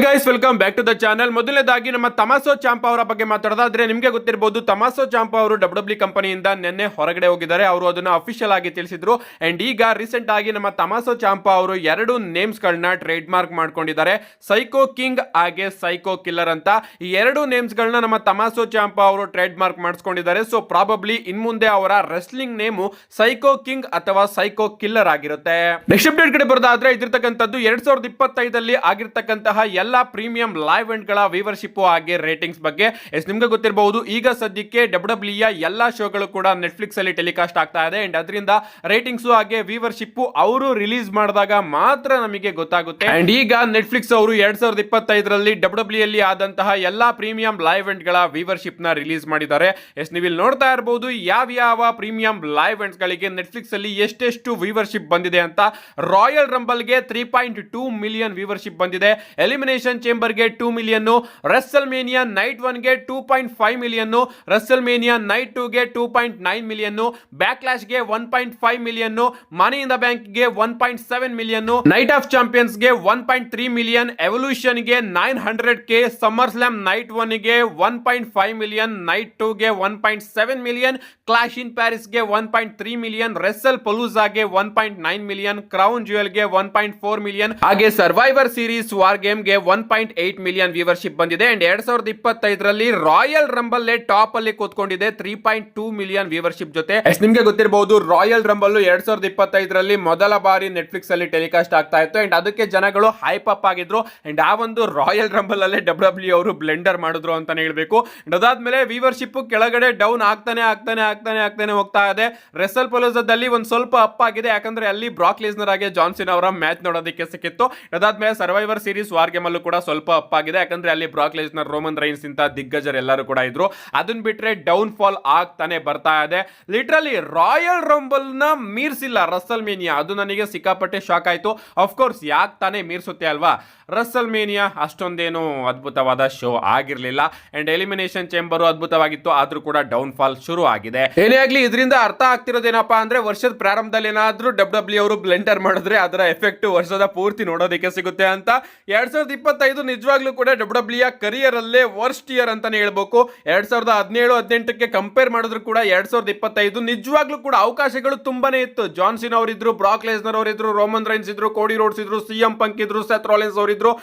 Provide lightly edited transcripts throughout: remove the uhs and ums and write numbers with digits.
Guys, welcome back to the channel. ಮೊದಲನೇದಾಗಿ ನಮ್ಮ Tommaso ಚಾಂಪಾ ಅವರ ಬಗ್ಗೆ ಮಾತಾಡೋದಾದ್ರೆ ನಿಮಗೆ ಗೊತ್ತಿರಬಹುದು, ತಮಾಸೋ ಚಾಂಪಾ ಅವರು ಡಬ್ಲ್ಯೂ ಕಂಪನಿಯಿಂದ ನಿನ್ನೆ ಹೊರಗಡೆ ಹೋಗಿದ್ದಾರೆ. ಅವರು ಅದನ್ನ ಅಫಿಷಿಯಲ್ ಆಗಿ ತಿಳಿಸಿದ್ರು. ಅಂಡ್ ಈಗ ರೀಸೆಂಟ್ ಆಗಿ ನಮ್ಮ ತಮಾಸೋ ಚಾಂಪಾ ಅವರು ಎರಡು ನೇಮ್ಸ್ ಗಳನ್ನ ಟ್ರೇಡ್ ಮಾರ್ಕ್ ಮಾಡ್ಕೊಂಡಿದ್ದಾರೆ, ಸೈಕೋ ಕಿಂಗ್ ಹಾಗೆ ಸೈಕೋ ಕಿಲ್ಲರ್ ಅಂತ. ಈ ಎರಡು ನೇಮ್ಸ್ ಗಳನ್ನ ನಮ್ಮ ತಮಾಸೋ ಚಾಂಪಾ ಅವರು ಟ್ರೇಡ್ ಮಾರ್ಕ್ ಮಾಡಿಸ್ಕೊಂಡಿದ್ದಾರೆ. ಸೊ ಪ್ರಾಬಬ್ಲಿ ಇನ್ ಮುಂದೆ ಅವರ ರೆಸ್ಲಿಂಗ್ ನೇಮು ಸೈಕೋ ಕಿಂಗ್ ಅಥವಾ ಸೈಕೋ ಕಿಲ್ಲರ್ ಆಗಿರುತ್ತೆ. ನೆಕ್ಸ್ಟ್ ಅಪ್ಡೇಟ್ ಕಡೆ ಬರೋದಾದ್ರೆ ಇದಿರ್ತಕ್ಕಂಥದ್ದು 2025 ಆಗಿರ್ತಕ್ಕಂತಹ ಎಲ್ಲಾ ಪ್ರೀಮಿಯಂ ಲೈವ್ ಇವೆಂಟ್ ಗಳ ವ್ಯೂವರ್ಶಿಪ್ ಹಾಗೆ ರೇಟಿಂಗ್ಸ್ ಬಗ್ಗೆ. ನಿಮ್ಗೆ ಗೊತ್ತಿರಬಹುದು, ಈಗ ಸದ್ಯಕ್ಕೆ ಡಬ್ಲ್ಯೂ ಎಲ್ಲಾ ಶೋಗಳು ಕೂಡ ನೆಟ್ಫ್ಲಿಕ್ಸ್ ಅಲ್ಲಿ ಟೆಲಿಕಾಸ್ಟ್ ಆಗ್ತಾ ಇದೆ. ಅಂಡ್ ಅದರಿಂದ ರೇಟಿಂಗ್ಸ್ ಹಾಗೆ ವ್ಯೂವರ್ಶಿಪ್ ಅವರು ರಿಲೀಸ್ ಮಾಡಿದಾಗ ಮಾತ್ರ ನಮಗೆ ಗೊತ್ತಾಗುತ್ತೆ. ಅಂಡ್ ಈಗ ನೆಟ್ಫ್ಲಿಕ್ಸ್ ಅವರು 2025 ಡಬ್ಲ್ಯೂ ಅಲ್ಲಿ ಆದಂತಹ ಎಲ್ಲಾ ಪ್ರೀಮಿಯಂ ಲೈವ್ ಇವೆಂಟ್ ಗಳ ವ್ಯೂವರ್ಶಿಪ್ ನ ರಿಲೀಸ್ ಮಾಡಿದ್ದಾರೆ. ನೀವು ಇಲ್ಲಿ ನೋಡ್ತಾ ಇರಬಹುದು ಯಾವ ಪ್ರೀಮಿಯಂ ಲೈವ್ ಇವೆಂಟ್ಸ್ ಗಳಿಗೆ ನೆಟ್ಫ್ಲಿಕ್ಸ್ ಅಲ್ಲಿ ಎಷ್ಟೆಷ್ಟು ವ್ಯೂವರ್ಶಿಪ್ ಬಂದಿದೆ ಅಂತ. ರಾಯಲ್ ರಂಬಲ್ ಗೆ 3.2 ಮಿಲಿಯನ್ ವ್ಯೂವರ್ಶಿಪ್ ಬಂದಿದೆ, ಎಲಿಮಿನೇಷನ್ ಚೇಂಬರ್ ಗೆ 2 ಮಿಲಿಯನ್, ರೆಸಲ್ ಮೇನಿಯಾ ನೈಟ್ 1 ಗೆ 2.5 ಮಿಲಿಯನ್, ರೆಸಲ್ ಮೇನಿಯಾ ನೈಟ್ 2 ಗೆ 2.9 ಮಿಲಿಯನ್, ಬ್ಯಾಕ್ಲಾಶ್ ಗೆ 1.5 million, money in the bank ಗೆ 1.7 ಮಿಲಿಯನ್, ನೈಟ್ ಆಫ್ ಚಾಂಪಿಯನ್ಸ್ ಗೆ 1.3 ಮಿಲಿಯನ್, ಎವಲ್ಯೂಷನ್ ಗೆ 900k, ಸಮ್ಮರ್ ಸ್ಲಾಮ್ ನೈಟ್ 1 ಗೆ 1.5 ಮಿಲಿಯನ್, ನೈಟ್ 2 ಗೆ 1.7 ಮಿಲಿಯನ್, ಕ್ಲಾಶ್ ಇನ್ ಪ್ಯಾರಿಸ್ ಗೆ 1.3 million, wrestle ಪಲೂಸಾ ಗೆ 1.9 ಮಿಲಿಯನ್, ಕ್ರೌನ್ ಜ್ಯುವೆಲ್ ಗೆ 1.4 ಮಿಲಿಯನ್, ಹಾಗೆ ಸರ್ವೈವರ್ ಸೀರೀಸ್ ವಾರ್ ಗೇಮ್ ಗೆ 1.8 ಮಿಲಿಯನ್ ವ್ಯೂವರ್ಶಿಪ್ ಬಂದಿದೆ. ಅಂಡ್ 2025 ರಾಯಲ್ ರಂಬಲ್ ಟಾಪ್ ಅಲ್ಲಿ ಕೂತ್ಕೊಂಡಿದೆ 3.2 ಮಿಲಿಯನ್ ವ್ಯೂವರ್ಶಿಪ್ ಜೊತೆ. ನಿಮ್ಗೆ ಗೊತ್ತಿರಬಹುದು, ರಾಯಲ್ ರಂಬಲ್ 2025 ಮೊದಲ ಬಾರಿ ನೆಟ್ಫ್ಲಿಕ್ಸ್ ಅಲ್ಲಿ ಟೆಲಿಕಾಸ್ಟ್ ಆಗ್ತಾ ಇತ್ತು. ಅಂಡ್ ಅದಕ್ಕೆ ಜನಗಳು ಹೈಪ್ ಅಪ್ ಆಗಿದ್ರು. ಅಂಡ್ ಆ ಒಂದು ರಾಯಲ್ ರಂಬಲ್ ಅಲ್ಲೇ ಡಬ್ಲ್ಯೂ ಅವರು ಬ್ಲೆಂಡರ್ ಮಾಡಿದ್ರು ಅಂತಾನೆ ಹೇಳ್ಬೇಕು. ಅದಾದ್ಮೇಲೆ ವ್ಯೂವರ್ಶಿಪ್ ಕೆಳಗಡೆ ಡೌನ್ ಆಗ್ತಾನೆ ಹೋಗ್ತಾ ಇದೆ. ರೆಸಲ್ ಪಲೋಸದಲ್ಲಿ ಒಂದ್ ಸ್ವಲ್ಪ ಅಪ್ ಆಗಿದೆ, ಯಾಕಂದ್ರೆ ಅಲ್ಲಿ ಬ್ರಾಕ್ ಲೆಸ್ನರ್ ಆಗಿ ಜಾನ್ಸನ್ ಅವರ ಮ್ಯಾಚ್ ನೋಡೋದಕ್ಕೆ ಸಿಕ್ಕಿತ್ತು. ಅದಾದ್ಮೇಲೆ ಸರ್ವೈವರ್ ಸೀರೀಸ್ ವಾರ್ ಗೇಮ್ ಅಲ್ಲೂ ಕೂಡ ಸ್ವಲ್ಪ ಅಪ್ ಆಗಿದೆ, ಯಾಕಂದ್ರೆ ಅಲ್ಲಿ ಬ್ರಾಕ್ ಲೆಸ್ನರ್, ರೋಮನ್ ರೈನ್ಸ್ ಇಂತ ದಿಗ್ಗಜರು ಎಲ್ಲರೂ ಕೂಡ ಇದ್ರು. ಅದನ್ನ ಬಿಟ್ರೆ ಡೌನ್ ಫಾಲ್ ಆಗ್ತಾನೆ ಬರ್ತಾ ಇದೆ. ಲಿಟರಲಿ ರಾಯಲ್ ರಂಬಲ್ ನ ಮೀರ್ಸಿಲ್ಲ ರಸಲ್ ಮೇನಿಯಾ. ಅದು ನನಗೆ ಸಿಕ್ಕಾಪಟ್ಟೆ ಶಾಕ್ ಆಯ್ತು. ಅಫ್ಕೋರ್ಸ್ ಯಾಕೆ ತಾನೇ ಮೀರ್ಸುತ್ತೆ ಅಲ್ವಾ. ರಸಲ್ ಮೇನಿಯಾ ಅಷ್ಟೊಂದೇನು ಅದ್ಭುತವಾದ ಶೋ ಆಗಿರ್ಲಿಲ್ಲ. ಅಂಡ್ ಎಲಿಮಿನೇಷನ್ ಚೇಂಬರ್ ಅದ್ಭುತವಾಗಿತ್ತು, ಆದ್ರೂ ಕೂಡ ಡೌನ್ ಫಾಲ್ ಶುರು ಆಗಿದೆ. ಏನೇ ಆಗ್ಲಿ, ಇದರಿಂದ ಅರ್ಥ ಆಗ್ತಿರೋದೇನಪ್ಪಾ ಅಂದ್ರೆ, ವರ್ಷದ ಪ್ರಾರಂಭದಲ್ಲಿ ಏನಾದ್ರೂ ಡಬ್ಲ್ಯೂ ಅವರು ಬ್ಲೆಂಡರ್ ಮಾಡಿದ್ರೆ ಅದರ ಎಫೆಕ್ಟ್ ವರ್ಷದ ಪೂರ್ತಿ ನೋಡೋದಕ್ಕೆ ಸಿಗುತ್ತೆ ಅಂತ. 2025 ನಿಜವಾಗ್ಲೂ ಕೂಡ ಡಬ್ಲ್ಯೂ ಕರಿಯರ್ ಅಲ್ಲೇ ವರ್ಸ್ಟ್ ಇಯರ್ ಅಂತಾನೆ ಹೇಳ್ಬೇಕು. 2017-18ಕ್ಕೆ ಕಂಪೇರ್ ಮಾಡಿದ್ರು ಕೂಡ 2025 ನಿಜವಾಗ್ಲೂ ಕೂಡ ಅವಕಾಶಗಳು ತುಂಬಾನೇ ಇತ್ತು. ಜಾನ್ಸನ್ ಅವರಿದ್ರು, ಬ್ರಾಕ್ ಲೆಸ್ನರ್ ಅವರಿದ್ರು, ರೋಮನ್ ರೈನ್ಸ್ ಇದ್ರು, ಕೋಡಿ ರೋಡ್ಸ್ ಇದ್ರು, ಸಿಎಂ ಪಂಕ್ ಇದ್ರು, ಸೆತ್ ರಾಲಿನ್ಸ್ ಅವರಿದ್ರು.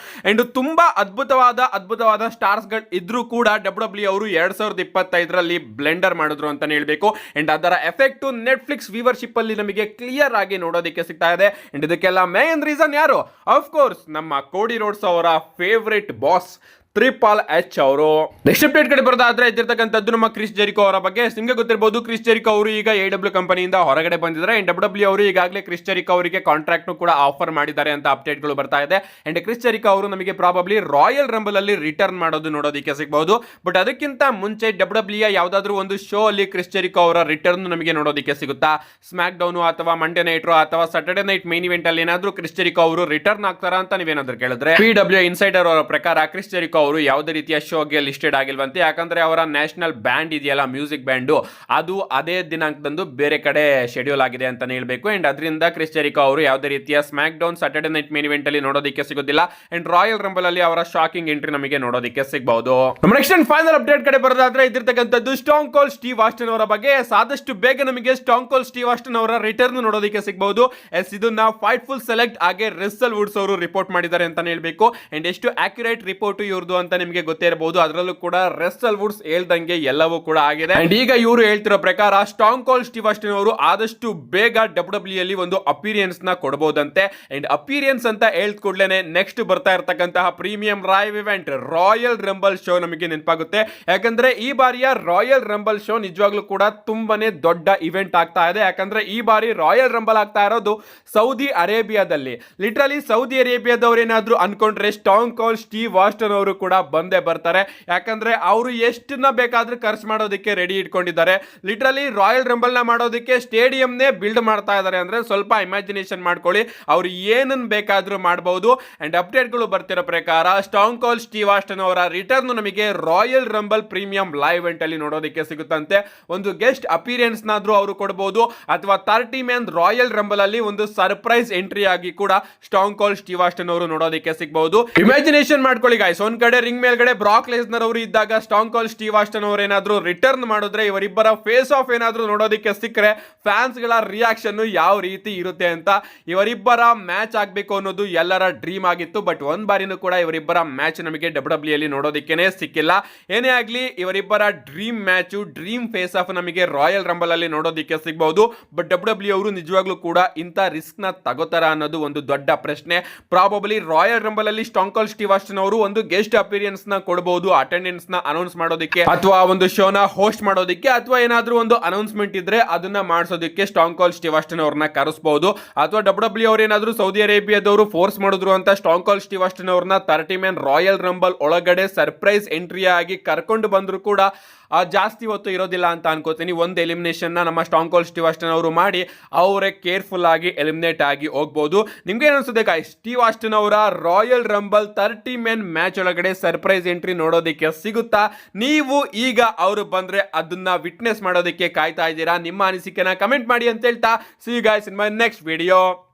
ಅಂಡ್ ತುಂಬಾ ಅದ್ಭುತವಾದ ಸ್ಟಾರ್ಸ್ ಗಳು ಇದ್ರು ಕೂಡ ಡಬ್ಲ್ಯೂ ಅವರು 2025 ಬ್ಲೆಂಡರ್ ಮಾಡಿದ್ರು ಅಂತಾನೆ ಹೇಳ್ಬೇಕು. ಅಂಡ್ ಅದರ ಎಫೆಕ್ಟ್ ನೆಟ್ಫ್ಲಿಕ್ಸ್ ವ್ಯೂವರ್ಶಿಪ್ ಅಲ್ಲಿ ನಮಗೆ ಕ್ಲಿಯರ್ ಆಗಿ ನೋಡೋದಕ್ಕೆ ಸಿಗ್ತಾ ಇದೆ. ಅಂಡ್ ಇದಕ್ಕೆಲ್ಲ ಮೇನ್ ರೀಸನ್ ಯಾರು? ಆಫ್ ಕೋರ್ಸ್ ನಮ್ಮ ಕೋಡಿ ರೋಡ್ಸ್ ಅವರ ಫೇವರೇಟ್ ಬಾಸ್ ಟ್ರಿಪಲ್ ಎಚ್ ಅವರು. ನೆಕ್ಸ್ಟ್ ಅಪ್ಡೇಟ್ ಕಡೆ ಬರೋದಾದ್ರೆ ಇದ್ದಿರ್ತಕ್ಕಂಥದ್ದು ನಮ್ಮ ಕ್ರಿಸ್ ಜೆರಿಕೋ ಅವರ ಬಗ್ಗೆ. ನಿಮಗೆ ಗೊತ್ತಿರಬಹುದು, ಕ್ರಿಸ್ ಜೆರಿಕೋ ಅವರು ಈಗ AEW ಕಂಪನಿಯಿಂದ ಹೊರಗಡೆ ಬಂದಿದ್ದಾರೆ. ಅಂಡ್ ಡಬ್ಲ್ಯೂ ಅವರು ಈಗಾಗಲೇ ಕ್ರಿಸ್ ಜೆರಿಕೋ ಅವರಿಗೆ ಕಾಂಟ್ರಾಕ್ಟ್ ಕೂಡ ಆಫರ್ ಮಾಡಿದ್ದಾರೆ ಅಂತ ಅಪ್ಡೇಟ್ ಗಳು ಬರ್ತಾ ಇದೆ. ಅಂಡ್ ಕ್ರಿಸ್ ಜೆರಿಕೋ ಅವರು ನಮಗೆ ಪ್ರಾಬಬ್ಲಿ ರಾಯಲ್ ರಂಬಲ್ ಅಲ್ಲಿ ರಿಟರ್ನ್ ಮಾಡೋದು ನೋಡೋದಕ್ಕೆ ಸಿಗಬಹುದು. ಬಟ್ ಅದಕ್ಕಿಂತ ಮುಂಚೆ ಡಬ್ಲ್ಯೂ ಯಾವ್ದಾದ್ರು ಒಂದು ಶೋ ಅಲ್ಲಿ ಕ್ರಿಸ್ ಜೆರಿಕೋ ಅವರ ರಿಟರ್ನ್ ನಮಗೆ ನೋಡೋದಕ್ಕೆ ಸಿಗುತ್ತಾ? ಸ್ಮ್ಯಾಕ್ ಡೌನ್ ಅಥವಾ ಮಂಡೇ ನೈಟ್ ಅಥವಾ ಸ್ಯಾಟರ್ಡೇ ನೈಟ್ ಮೇನ್ ಇವೆಂಟ್ ಅಲ್ಲಿ ಏನಾದ್ರು ಕ್ರಿಸ್ ಜೆರಿಕೋ ಅವರು ರಿಟರ್ನ್ ಆಗ್ತಾರಾ ಅಂತ ನೀವೇನಾದ್ರೂ ಕೇಳಿದ್ರೆ, PW ಇನ್ಸೈಡರ್ ಅವರ ಪ್ರಕಾರ ಕ್ರಿಸ್ ಜೆರಿಕೋ ಅವರು ಯಾವುದೇ ರೀತಿಯ ಶೋಗೆ ಲಿಸ್ಟೆಡ್ ಆಗಿಲ್ವಂತೆ. ಯಾಕಂದ್ರೆ ಅವರ ನ್ಯಾಷನಲ್ ಬ್ಯಾಂಡ್ ಇದೆಯಲ್ಲ, ಮ್ಯೂಸಿಕ್ ಬ್ಯಾಂಡ್, ಅದು ಅದೇ ದಿನಾಂಕದಂದು ಬೇರೆ ಕಡೆ ಶೆಡ್ಯೂಲ್ ಆಗಿದೆ ಅಂತಾನೆ ಹೇಳ್ಬೇಕು. ಅಂಡ್ ಅದರಿಂದ ಕ್ರಿಸ್ ಜೆರಿಕೋ ಅವರು ಯಾವುದೇ ರೀತಿಯ smack down, Saturday night main event ಅಲ್ಲಿ ನೋಡೋದಕ್ಕೆ ಸಿಗೋದಿಲ್ಲ. ಅಂಡ್ ರಾಯಲ್ ರಂಬಲ್ ಅಲ್ಲಿ ಅವರ ಶಾಕಿಂಗ್ ಎಂಟ್ರಿ ನಮಗೆ ನೋಡೋದಕ್ಕೆ ಸಿಗಬಹುದು. ನೆಕ್ಸ್ಟ್ ಅಂಡ್ ಫೈನಲ್ ಅಪ್ಡೇಟ್ ಕಡೆ ಬರೋದಾದ್ರೆ ಇದ್ದಿರ್ತಕ್ಕಂಥದ್ದು ಸ್ಟಾಂಗ್ ಕೋಲ್ಡ್ ಸ್ಟೀವ್ ಆಸ್ಟನ್ ಅವರ ಬಗ್ಗೆ. ಆದಷ್ಟು ಬೇಗ ನಮಗೆ ಸ್ಟಾಂಗ್ ಕೋಲ್ಡ್ ಸ್ಟೀವ್ ಆಸ್ಟನ್ ಅವರ ರಿಟರ್ನ್ ನೋಡೋದಕ್ಕೆ ಸಿಗಬಹುದು. ಇದನ್ನ ಫೈಟ್ಫುಲ್ ಸೆಲೆಕ್ಟ್ ಹಾಗೆ ರೆಸಲ್ ವುಡ್ಸ್ ಅವರು ರಿಪೋರ್ಟ್ ಮಾಡಿದ್ದಾರೆ ಅಂತಾನೆ ಹೇಳ್ಬೇಕು. ಅಂಡ್ ಎಷ್ಟು ಅಕ್ಯುರೇಟ್ ರಿಪೋರ್ಟ್ ಇವ್ರದ್ದು ಅಂತ ನಿಮಗೆ ಗೊತ್ತೇ ಇರಬಹುದು. ಅದರಲ್ಲೂ ಕೂಡ ರೆಸಲ್ ವುಡ್ಸ್ ಹೇಳ್ದಂಗೆ ಎಲ್ಲವೂ ಕೂಡ ಆಗಿದೆ. ಅಂಡ್ ಈಗ ಇವರು ಹೇಳ್ತಿರೋ ಪ್ರಕಾರ ಸ್ಟಾಂಗ್ ಕೋಲ್ಡ್ ಸ್ಟೀವ್ ಆಸ್ಟಿನ್ ಅವರು ಆದಷ್ಟು ಬೇಗ ಡಬ್ಲ್ಯೂ ಅಲ್ಲಿ ಒಂದು ಅಪಿರಿಯನ್ಸ್ ನ ಕೊಡಬಹುದಂತೆ. ಅಂಡ್ ಅಪಿರಿಯನ್ಸ್ ಅಂತ ಹೇಳ್ದ ಕೂಡಲೇ ನೆಕ್ಸ್ಟ್ ಬರ್ತಾ ಇರತಕ್ಕಂತಹ premium live event royal rumble show ನಮಗೆ ನೆನಪಾಗುತ್ತೆ. ಯಾಕಂದ್ರೆ ಈ ಬಾರಿಯ ರಾಯಲ್ ರಂಬಲ್ ಶೋ ನಿಜವಾಗ್ಲೂ ಕೂಡ ತುಂಬಾನೇ ದೊಡ್ಡ ಇವೆಂಟ್ ಆಗ್ತಾ ಇದೆ. ಯಾಕಂದ್ರೆ ಈ ಬಾರಿ ರಾಯಲ್ ರಂಬಲ್ ಆಗ್ತಾ ಇರೋದು ಸೌದಿ ಅರೇಬಿಯಾದಲ್ಲಿ. ಲಿಟರಲಿ ಸೌದಿ ಅರೇಬಿಯಾದವ್ರು ಏನಾದ್ರು ಅನ್ಕೊಂಡ್ರೆ ಸ್ಟಾಂಗ್ ಕೋಲ್ಡ್ ಸ್ಟೀವ್ ಆಸ್ಟನ್ ಅವರು ಕೂಡ ಬಂದೇ ಬರ್ತಾರೆ. ಯಾಕಂದ್ರೆ ಅವರು ಎಷ್ಟನ್ನ ಬೇಕಾದ್ರೂ ಖರ್ಚು ಮಾಡೋದಕ್ಕೆ ರೆಡಿ ಇಟ್ಕೊಂಡಿದ್ದಾರೆ. ಲಿಟ್ರಲಿ ರಾಯಲ್ ರಂಬಲ್ ನ ಮಾಡೋದಕ್ಕೆ ಸ್ಟೇಡಿಯಂನೇ ಬಿಲ್ಡ್ ಮಾಡ್ತಾ ಇದ್ದಾರೆ ಅಂದ್ರೆ ಸ್ವಲ್ಪ ಇಮ್ಯಾಜಿನೇಷನ್ ಮಾಡ್ಕೊಳ್ಳಿ. ಅವ್ರು ಏನನ್ನ ಬೇಕಾದ್ರೂ ಮಾಡಬಹುದು. ಅಂಡ್ ಅಪ್ಡೇಟ್ಗಳು ಬರ್ತಿರೋ ಪ್ರಕಾರ ಸ್ಟಾಂಗ್ ಕೋಲ್ಡ್ ಸ್ಟೀವ್ ಆಸ್ಟನ್ ಅವರ ರಿಟರ್ನ್ ನಮಗೆ royal rumble premium live event ಅಲ್ಲಿ ನೋಡೋದಕ್ಕೆ ಸಿಗುತ್ತಂತೆ. ಒಂದು ಗೆಸ್ಟ್ ಅಪಿಯರೆನ್ಸ್ ನಾದ್ರೂ ಅವರು ಕೊಡಬಹುದು ಅಥವಾ 30 ಮ್ಯಾನ್ ರಾಯಲ್ ರಂಬಲ್ ಅಲ್ಲಿ ಒಂದು ಸರ್ಪ್ರೈಸ್ ಎಂಟ್ರಿ ಆಗಿ ಕೂಡ ಸ್ಟಾಂಗ್ ಕೋಲ್ಡ್ ಸ್ಟೀವ್ ಆಸ್ಟನ್ ಅವರು ನೋಡೋದಕ್ಕೆ ಸಿಗಬಹುದು. ಇಮ್ಯಾಜಿನೇಷನ್ ಮಾಡ್ಕೊಳ್ಳಿ ಗೈಸ್, ಒಂದ್ ಕಡೆ ರಿಂಗ್ ಮೇಲ್ಗಡೆ ಬ್ರಾಕ್ ಲೆಸ್ನರ್ ಅವರು ಇದ್ದಾಗ ಸ್ಟಾಂಗ್ ಕೋಲ್ಡ್ ಸ್ಟೀವ್ ಆಸ್ಟನ್ ಅವರು ಏನಾದ್ರೂ ರಿಟರ್ನ್ ಮಾಡಿದ್ರೆ ಇವರಿಬ್ಬರ ಫೇಸ್ ಆಫ್ ಏನಾದ್ರೂ ನೋಡೋದಕ್ಕೆ ಸಿಕ್ಕರೆ ಫ್ಯಾನ್ಸ್ ಗಳ ರಿಯಾಕ್ಷನ್ ಯಾವ ರೀತಿ ಇರುತ್ತೆ ಅಂತ. ಇವರಿಬ್ಬರ ಮ್ಯಾಚ್ ಆಗ್ಬೇಕು ಅನ್ನೋದು ಎಲ್ಲರ ಡ್ರೀಮ್ ಆಗಿತ್ತು. ಬಟ್ ಒಂದ್ ಬಾರಿನೂ ಕೂಡ ಇವರಿಬ್ಬರ ಮ್ಯಾಚ್ ನಮಗೆ ಡಬ್ಲ್ಯೂ ಅಲ್ಲಿ ನೋಡೋದಕ್ಕೆ ಸಿಕ್ಕಿಲ್ಲ. ಏನೇ ಆಗ್ಲಿ ಇವರಿಬ್ಬರ dream match, dream face off ನಮಗೆ ರಾಯಲ್ ರಂಬಲ್ ಅಲ್ಲಿ ನೋಡೋದಕ್ಕೆ ಸಿಗಬಹುದು. ಬಟ್ ಡಬ್ಲ್ಯೂ ಅವರು ನಿಜವಾಗ್ಲೂ ಕೂಡ ಇಂತ ರಿಸ್ಕ್ ನ ತಗೋತಾರ ಅನ್ನೋದು ಒಂದು ದೊಡ್ಡ ಪ್ರಶ್ನೆ. ಪ್ರಾಬಬಲಿ ರಾಯಲ್ ರಂಬಲ್ ಅಲ್ಲಿ ಸ್ಟಾಂಗ್ ಕೋಲ್ಡ್ ಸ್ಟೀವ್ ಆಸ್ಟನ್ ಅವರು ಒಂದು ಗೆಸ್ಟ್ ಅಪಿಯರೆನ್ಸ್ ನ ಕೊಡಬಹುದು, ಅಟೆಂಡೆನ್ಸ್ ನ ಅನೌನ್ಸ್ ಮಾಡೋದಕ್ಕೆ ಅಥವಾ ಒಂದು ಶೋ ನ ಹೋಸ್ಟ್ ಮಾಡೋದಕ್ಕೆ ಅಥವಾ ಏನಾದ್ರೂ ಒಂದು ಅನೌನ್ಸ್ಮೆಂಟ್ ಇದ್ರೆ ಅದನ್ನ ಮಾಡಿಸೋದಕ್ಕೆ ಸ್ಟಾಂಗ್ ಕೋಲ್ಡ್ ಸ್ಟೀವ್ ಆಸ್ಟನ್ ಅವ್ರನ್ನ ಕರೆಸಬಹುದು. ಅಥವಾ ಡಬ್ಲ್ಯೂ ಅವರು ಏನಾದ್ರೂ ಸೌದಿ ಅರೇಬಿಯಾದವರು ಫೋರ್ಸ್ ಮಾಡಿದ್ರು ಅಂತ ಸ್ಟಾಂಗ್ ಕೋಲ್ಡ್ ಸ್ಟೀವ್ ಆಸ್ಟನ್ ಅವ್ರನ್ನ 30 ಮ್ಯಾನ್ ರಾಯಲ್ ರಂಬಲ್ ಒಳಗಡೆ ಸರ್ಪ್ರೈಸ್ ಎಂಟ್ರಿ ಆಗಿ ಕರ್ಕೊಂಡು ಬಂದ್ರು ಕೂಡ ಜಾಸ್ತಿ ಹೊತ್ತು ಇರೋದಿಲ್ಲ ಅಂತ ಅನ್ಕೋತೀನಿ. ಒಂದು ಎಲಿಮಿನೇಷನ್ ನಮ್ಮ ಸ್ಟಾಂಗ್ ಕೋಲ್ಡ್ ಸ್ಟೀವ್ ಆಸ್ಟನ್ ಅವರು ಮಾಡಿ ಅವರೇ ಕೇರ್ಫುಲ್ ಆಗಿ ಎಲಿಮಿನೇಟ್ ಆಗಿ ಹೋಗ್ಬೋದು. ನಿಮ್ಗೆ ಏನು ಅನ್ಸುತ್ತೆ ಗಾಯ್ಸ್, ಸ್ಟೀವ್ ಆಸ್ಟನ್ ಅವರ ರಾಯಲ್ ರಂಬಲ್ 30 ಮ್ಯಾನ್ ಮ್ಯಾಚ್ ಒಳಗಡೆ ಸರ್ಪ್ರೈಸ್ ಎಂಟ್ರಿ ನೋಡೋದಕ್ಕೆ ಸಿಗುತ್ತಾ? ನೀವು ಈಗ ಅವರು ಬಂದ್ರೆ ಅದನ್ನ ವಿಟ್ನೆಸ್ ಮಾಡೋದಕ್ಕೆ ಕಾಯ್ತಾ ಇದ್ದೀರಾ? ನಿಮ್ಮ ಅನಿಸಿಕೆನ ಕಮೆಂಟ್ ಮಾಡಿ ಅಂತ ಹೇಳ್ತಾ, see you guys in my next video.